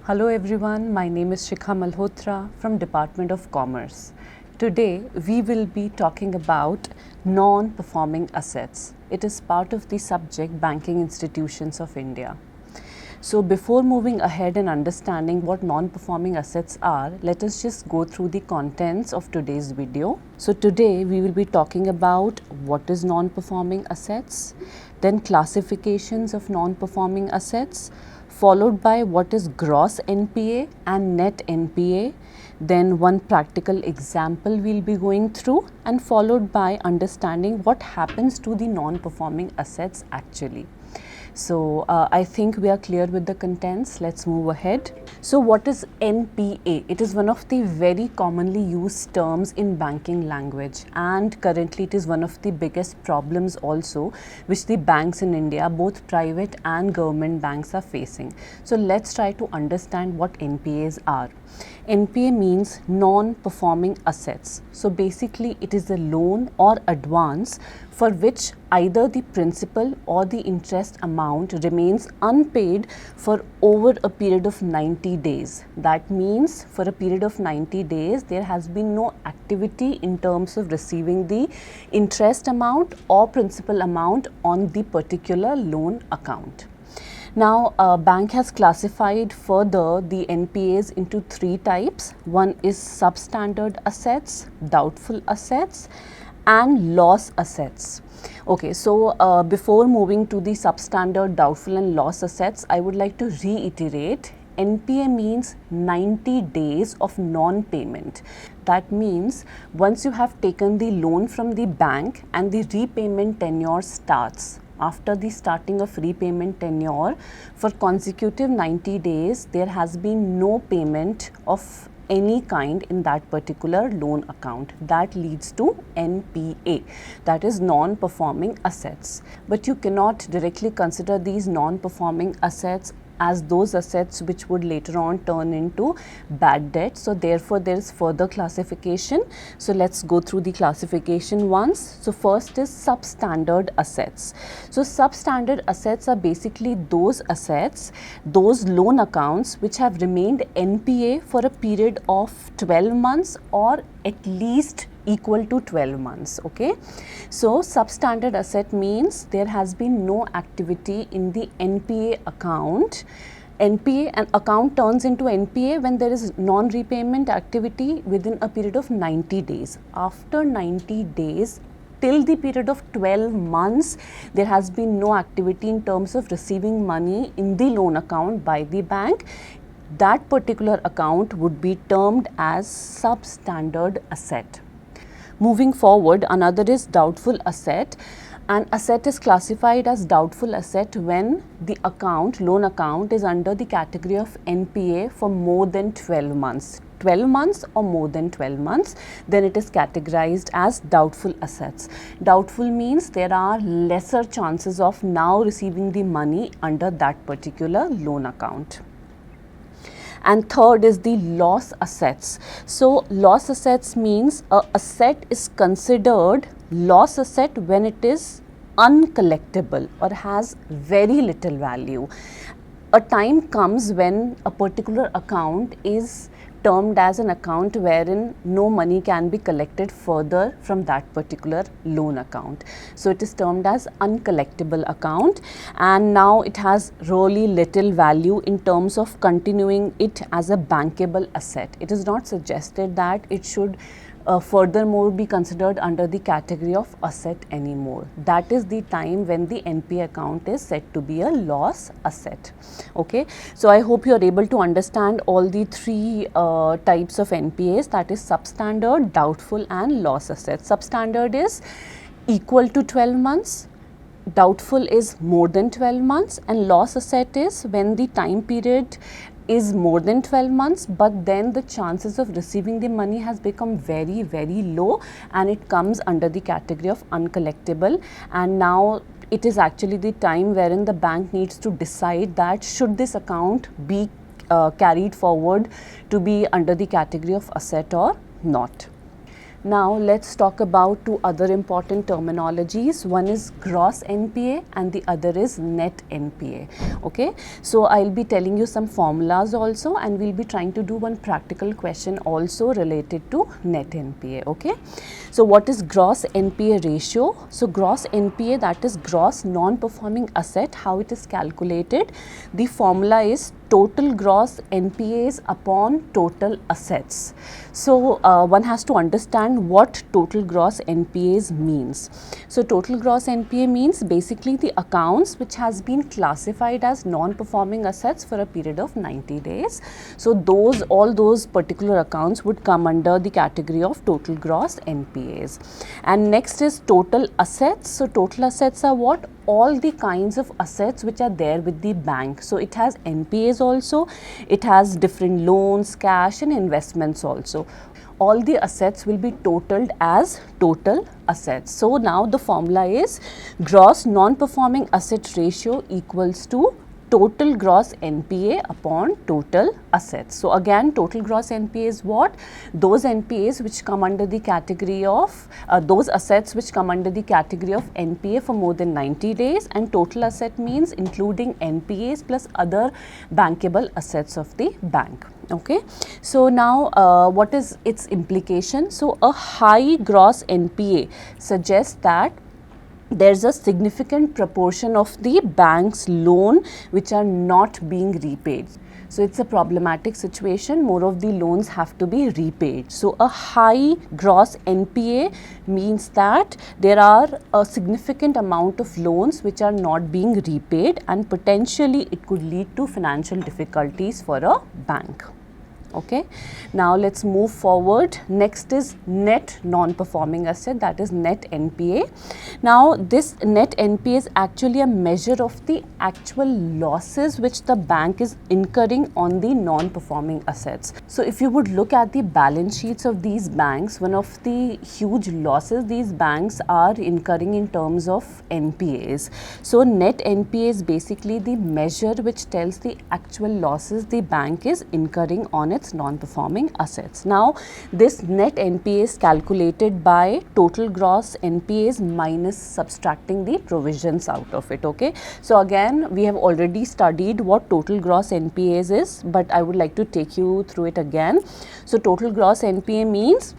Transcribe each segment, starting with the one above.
Hello everyone, my name is Shikha Malhotra from Department of Commerce. Today we will be talking about non-performing assets. It is part of the subject Banking Institutions of India. So before moving ahead and understanding what non-performing assets are, let us just go through the contents of today's video. So today we will be talking about what is non-performing assets, then classifications of non-performing assets, followed by what is gross NPA and net NPA, then one practical example we'll be going through, and followed by understanding what happens to the non-performing assets actually. So I think we are clear with the contents. Let's move ahead. So what is NPA? It is one of the very commonly used terms in banking language, and currently it is one of the biggest problems also which the banks in India, both private and government banks, are facing. So let's try to understand what NPAs are. NPA means non-performing assets. So basically it is a loan or advance for which either the principal or the interest amount remains unpaid for over a period of 90 days. That means for a period of 90 days there has been no activity in terms of receiving the interest amount or principal amount on the particular loan account. Now, bank has classified further the NPAs into three types. One is substandard assets, doubtful assets, and loss assets. Okay, so before moving to the substandard, doubtful, and loss assets, I would like to reiterate NPA means 90 days of non-payment. That means once you have taken the loan from the bank and the repayment tenure starts, after the starting of repayment tenure, for consecutive 90 days, there has been no payment of any kind in that particular loan account. That leads to NPA, that is non-performing assets. But you cannot directly consider these non-performing assets as those assets which would later on turn into bad debt. So therefore there is further classification. So let's go through the classification once. So first is substandard assets. So substandard assets are basically those assets, those loan accounts which have remained NPA for a period of 12 months or at least equal to 12 months. Okay, so substandard asset means there has been no activity in the NPA account. NPA, an account turns into NPA when there is non-repayment activity within a period of 90 days. After 90 days till the period of 12 months, there has been no activity in terms of receiving money in the loan account by the bank. That particular account would be termed as substandard asset. Moving forward, another is doubtful asset. An asset is classified as doubtful asset when the account, loan account, is under the category of NPA for more than 12 months. 12 months or more than 12 months, then it is categorized as doubtful assets. Doubtful means there are lesser chances of now receiving the money under that particular loan account. And third is the loss assets. So loss assets means a asset is considered loss asset when it is uncollectible or has very little value. A time comes when a particular account is termed as an account wherein no money can be collected further from that particular loan account. So it is termed as uncollectible account, and now it has really little value in terms of continuing it as a bankable asset. It is not suggested that it should furthermore be considered under the category of asset anymore. That is the time when the NPA account is said to be a loss asset. Okay, so I hope you are able to understand all the three types of NPAs, that is substandard, doubtful, and loss assets. Substandard is equal to 12 months, doubtful is more than 12 months, and loss asset is when the time period is more than 12 months, but then the chances of receiving the money has become very, very low, and it comes under the category of uncollectible. And now it is actually the time wherein the bank needs to decide that should this account be carried forward to be under the category of asset or not. Now let's talk about two other important terminologies. One is gross NPA and the other is net NPA. Okay, so I'll be telling you some formulas also, and we'll be trying to do one practical question also related to net NPA. Okay, so what is gross NPA ratio? So gross NPA, that is gross non-performing asset. How it is calculated? The formula is total gross NPAs upon total assets. So one has to understand what total gross NPAs means. So total gross NPA means basically the accounts which has been classified as non-performing assets for a period of 90 days. So all those particular accounts would come under the category of total gross NPAs. And next is total assets. So total assets are what? All the kinds of assets which are there with the bank. So it has NPAs also, it has different loans, cash and investments also. All the assets will be totaled as total assets. So now the formula is gross non-performing asset ratio equals to total gross NPA upon total assets. So again, total gross NPA is what? Those NPAs which come under the category of those assets which come under the category of NPA for more than 90 days, and total asset means including NPAs plus other bankable assets of the bank. Okay, so now what is its implication? So a high gross NPA suggests that there's a significant proportion of the bank's loan which are not being repaid. So it's a problematic situation. More of the loans have to be repaid. So a high gross NPA means that there are a significant amount of loans which are not being repaid, and potentially it could lead to financial difficulties for a bank. Okay, now let's move forward. Next is net non-performing asset, that is net NPA. Now this net NPA is actually a measure of the actual losses which the bank is incurring on the non-performing assets. So if you would look at the balance sheets of these banks, one of the huge losses these banks are incurring in terms of NPAs. So net NPA is basically the measure which tells the actual losses the bank is incurring on its non-performing assets. Now this net NPA is calculated by total gross NPAs minus subtracting the provisions out of it. Okay, so again we have already studied what total gross NPAs is, but I would like to take you through it again. So total gross NPA means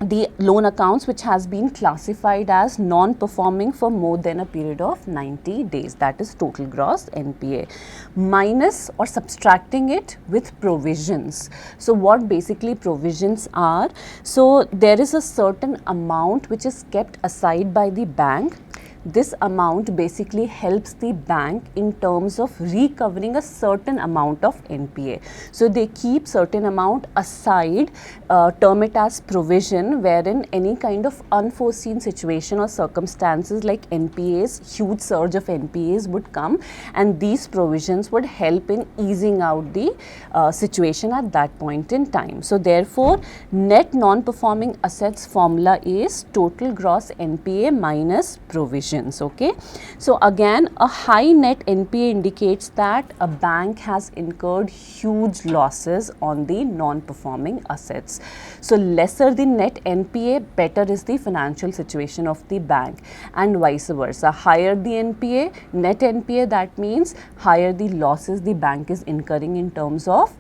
the loan accounts which has been classified as non-performing for more than a period of 90 days, that is total gross NPA, minus or subtracting it with provisions. So what basically provisions are? So there is a certain amount which is kept aside by the bank. This amount basically helps the bank in terms of recovering a certain amount of NPA. So they keep certain amount aside, term it as provision, wherein any kind of unforeseen situation or circumstances like NPAs, huge surge of NPAs would come, and these provisions would help in easing out the situation at that point in time. So therefore, net non-performing assets formula is total gross NPA minus provision. Okay, so again a high net NPA indicates that a bank has incurred huge losses on the non-performing assets. So lesser the net NPA, better is the financial situation of the bank, and vice versa. Higher the NPA, net NPA, that means higher the losses the bank is incurring in terms of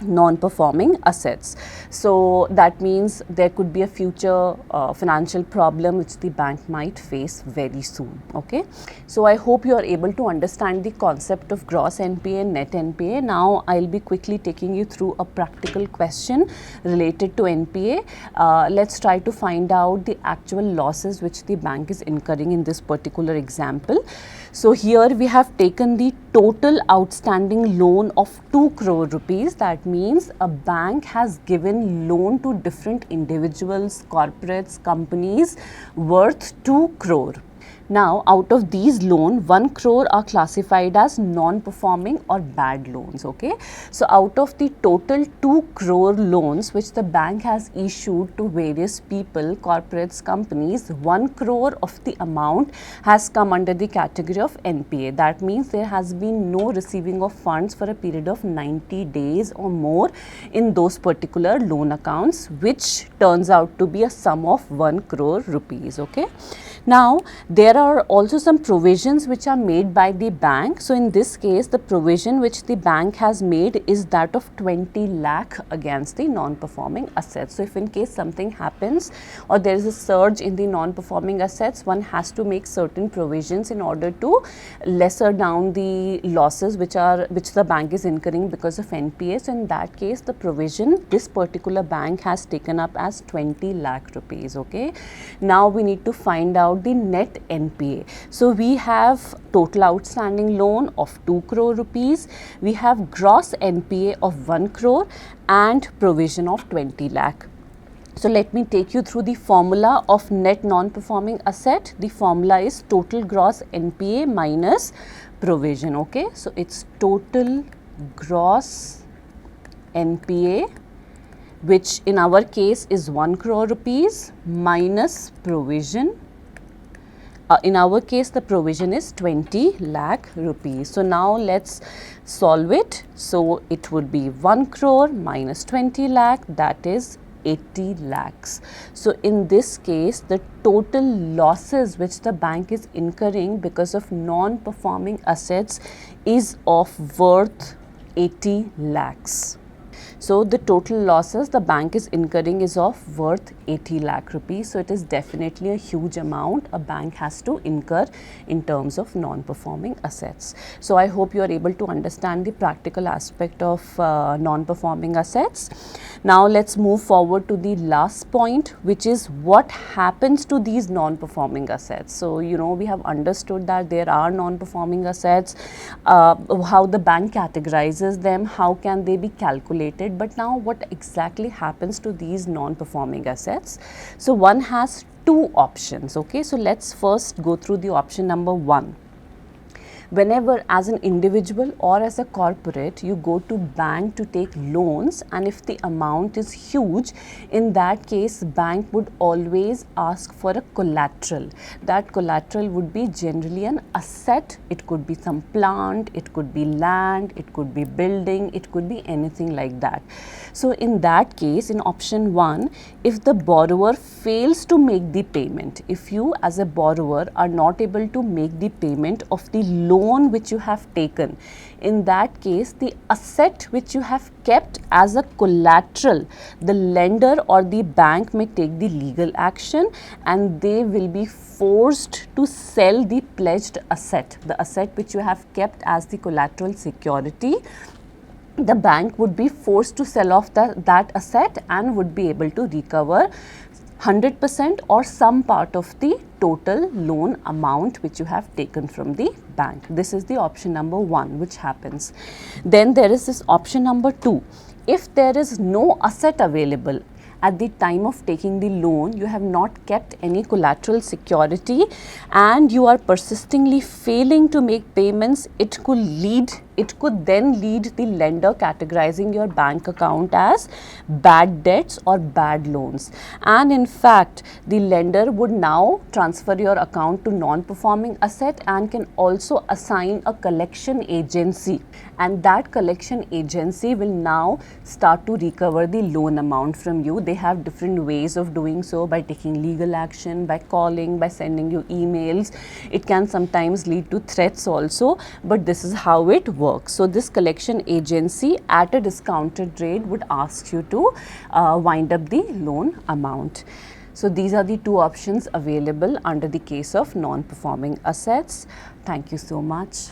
non-performing assets. So that means there could be a future financial problem which the bank might face very soon. Okay, so I hope you are able to understand the concept of gross NPA and net NPA. Now I'll be quickly taking you through a practical question related to NPA. Let's try to find out the actual losses which the bank is incurring in this particular example. So here we have taken the total outstanding loan of 2 crore rupees. That means a bank has given loan to different individuals, corporates, companies worth 2 crore. Now, out of these loans, 1 crore are classified as non-performing or bad loans. Okay, so out of the total 2 crore loans which the bank has issued to various people, corporates, companies, 1 crore of the amount has come under the category of NPA. That means there has been no receiving of funds for a period of 90 days or more in those particular loan accounts, which turns out to be a sum of 1 crore rupees. Okay. Now, there are also some provisions which are made by the bank. So, in this case, the provision which the bank has made is that of 20 lakh against the non-performing assets. So, if in case something happens or there is a surge in the non-performing assets, one has to make certain provisions in order to lesser down the losses which the bank is incurring because of NPA. So, in that case, the provision this particular bank has taken up as 20 lakh rupees. Okay. Now, we need to find out the net NPA. So, we have total outstanding loan of 2 crore rupees, we have gross NPA of 1 crore and provision of 20 lakh. So, let me take you through the formula of net non-performing asset. The formula is total gross NPA minus provision. Okay. So, it's total gross NPA, which in our case is 1 crore rupees minus provision. In our case, the provision is 20 lakh rupees. So, now let's solve it. So, it would be 1 crore minus 20 lakh, that is 80 lakhs. So, in this case, the total losses which the bank is incurring because of non-performing assets is of worth 80 lakhs. So, the total losses the bank is incurring is of worth 80 lakh rupees. So, it is definitely a huge amount a bank has to incur in terms of non-performing assets. So, I hope you are able to understand the practical aspect of non-performing assets. Now, let's move forward to the last point, which is what happens to these non-performing assets. So, we have understood that there are non-performing assets, how the bank categorizes them, how can they be calculated. But now what exactly happens to these non-performing assets? So, one has two options. Okay. So, let's first go through the option number 1. Whenever as an individual or as a corporate you go to bank to take loans, and if the amount is huge, in that case bank would always ask for a collateral. That collateral would be generally an asset. It could be some plant, it could be land, it could be building, it could be anything like that. So, in that case, in option 1, if the borrower fails to make the payment, if you as a borrower are not able to make the payment of the loan which you have taken, in that case the asset which you have kept as a collateral, the lender or the bank may take the legal action and they will be forced to sell the pledged asset, the asset which you have kept as the collateral security. The bank would be forced to sell off that asset and would be able to recover 100% or some part of the total loan amount which you have taken from the bank. This is the option number 1 which happens. Then there is this option number 2. If there is no asset available at the time of taking the loan, you have not kept any collateral security and you are persistently failing to make payments, it could then lead the lender categorizing your bank account as bad debts or bad loans. And in fact, the lender would now transfer your account to non-performing asset and can also assign a collection agency, and that collection agency will now start to recover the loan amount from you. They have different ways of doing so, by taking legal action, by calling, by sending you emails. It can sometimes lead to threats also, but this is how it works. So, this collection agency at a discounted rate would ask you to wind up the loan amount. So, these are the two options available under the case of non-performing assets. Thank you so much.